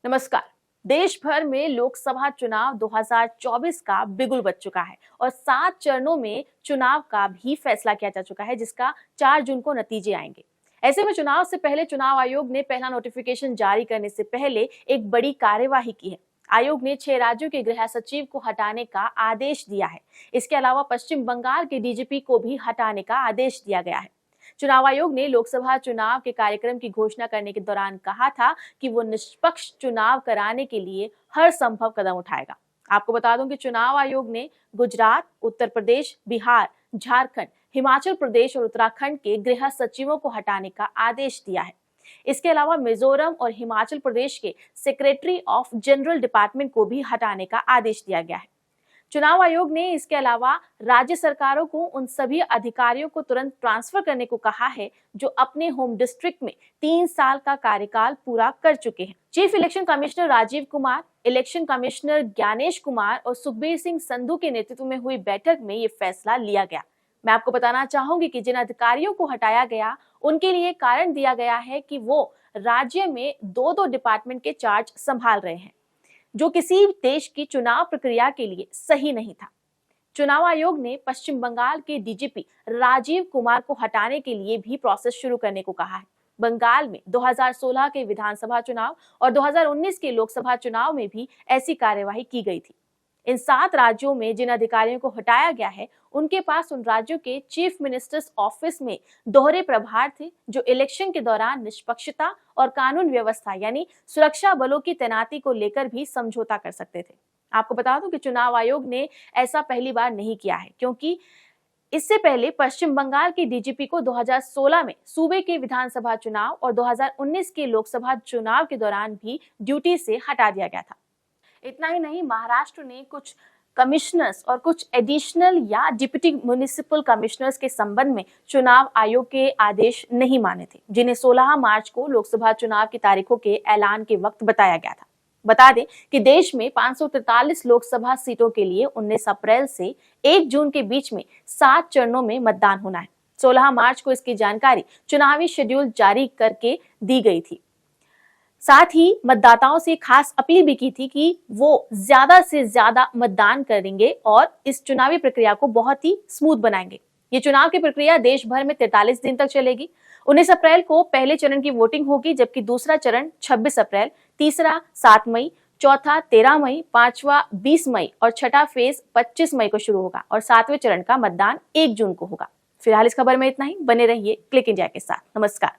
नमस्कार। देश भर में लोकसभा चुनाव 2024 का बिगुल बज चुका है और 7 चरणों में चुनाव का भी फैसला किया जा चुका है, जिसका 4 जून को नतीजे आएंगे। ऐसे में चुनाव से पहले चुनाव आयोग ने पहला नोटिफिकेशन जारी करने से पहले एक बड़ी कार्यवाही की है। आयोग ने 6 राज्यों के गृह सचिव को हटाने का आदेश दिया है। इसके अलावा पश्चिम बंगाल के डीजीपी को भी हटाने का आदेश दिया गया है। चुनाव आयोग ने लोकसभा चुनाव के कार्यक्रम की घोषणा करने के दौरान कहा था कि वो निष्पक्ष चुनाव कराने के लिए हर संभव कदम उठाएगा। आपको बता दूं कि चुनाव आयोग ने गुजरात, उत्तर प्रदेश, बिहार, झारखंड, हिमाचल प्रदेश और उत्तराखंड के गृह सचिवों को हटाने का आदेश दिया है। इसके अलावा मिजोरम और हिमाचल प्रदेश के सेक्रेटरी ऑफ जनरल डिपार्टमेंट को भी हटाने का आदेश दिया गया है। चुनाव आयोग ने इसके अलावा राज्य सरकारों को उन सभी अधिकारियों को तुरंत ट्रांसफर करने को कहा है जो अपने होम डिस्ट्रिक्ट में 3 साल का कार्यकाल पूरा कर चुके हैं। Chief election commissioner Rajiv Kumar, election commissioner Gyanesh Kumar और सुखबीर सिंह संधू के नेतृत्व में हुई बैठक में ये फैसला लिया गया। मैं आपको बताना चाहूंगी कि जिन अधिकारियों को हटाया गया उनके लिए कारण दिया गया है कि वो राज्य में 2-2 डिपार्टमेंट के चार्ज संभाल रहे हैं, जो किसी देश की चुनाव प्रक्रिया के लिए सही नहीं था। चुनाव आयोग ने पश्चिम बंगाल के डीजीपी राजीव कुमार को हटाने के लिए भी प्रोसेस शुरू करने को कहा है। बंगाल में 2016 के विधानसभा चुनाव और 2019 के लोकसभा चुनाव में भी ऐसी कार्यवाही की गई थी। इन 7 राज्यों में जिन अधिकारियों को हटाया गया है, उनके पास उन राज्यों के चीफ मिनिस्टर्स ऑफिस में दोहरे प्रभार थे, जो इलेक्शन के दौरान निष्पक्षता और कानून व्यवस्था यानी सुरक्षा बलों की तैनाती को लेकर भी समझौता कर सकते थे। आपको बता दूं कि चुनाव आयोग ने ऐसा पहली बार नहीं किया है, क्योंकि इससे पहले पश्चिम बंगाल के डीजीपी को 2016 में सूबे के विधानसभा चुनाव और 2019 के लोकसभा चुनाव के दौरान भी ड्यूटी से हटा दिया गया था। इतना ही नहीं, महाराष्ट्र ने कुछ कमिश्नर्स और कुछ एडिशनल या डिप्टी म्युनिसिपल कमिश्नर्स के संबंध में चुनाव आयोग के आदेश नहीं माने थे, जिन्हें 16 मार्च को लोकसभा चुनाव की तारीखों के ऐलान के वक्त बताया गया था। बता दें कि देश में 543 लोकसभा सीटों के लिए 19 अप्रैल से 1 जून के बीच में 7 चरणों में मतदान होना है। 16 मार्च को इसकी जानकारी चुनावी शेड्यूल जारी करके दी गई थी। साथ ही मतदाताओं से खास अपील भी की थी कि वो ज्यादा से ज्यादा मतदान करेंगे और इस चुनावी प्रक्रिया को बहुत ही स्मूथ बनाएंगे। ये चुनाव की प्रक्रिया देश भर में 43 दिन तक चलेगी। 19 अप्रैल को पहले चरण की वोटिंग होगी, जबकि दूसरा चरण 26 अप्रैल, तीसरा 7 मई, चौथा 13 मई, पांचवा 20 मई और छठा फेज 25 मई को शुरू होगा और 7वें चरण का मतदान 1 जून को होगा। फिलहाल इस खबर में इतना ही। बने रहिए क्लिक इंडिया के साथ। नमस्कार।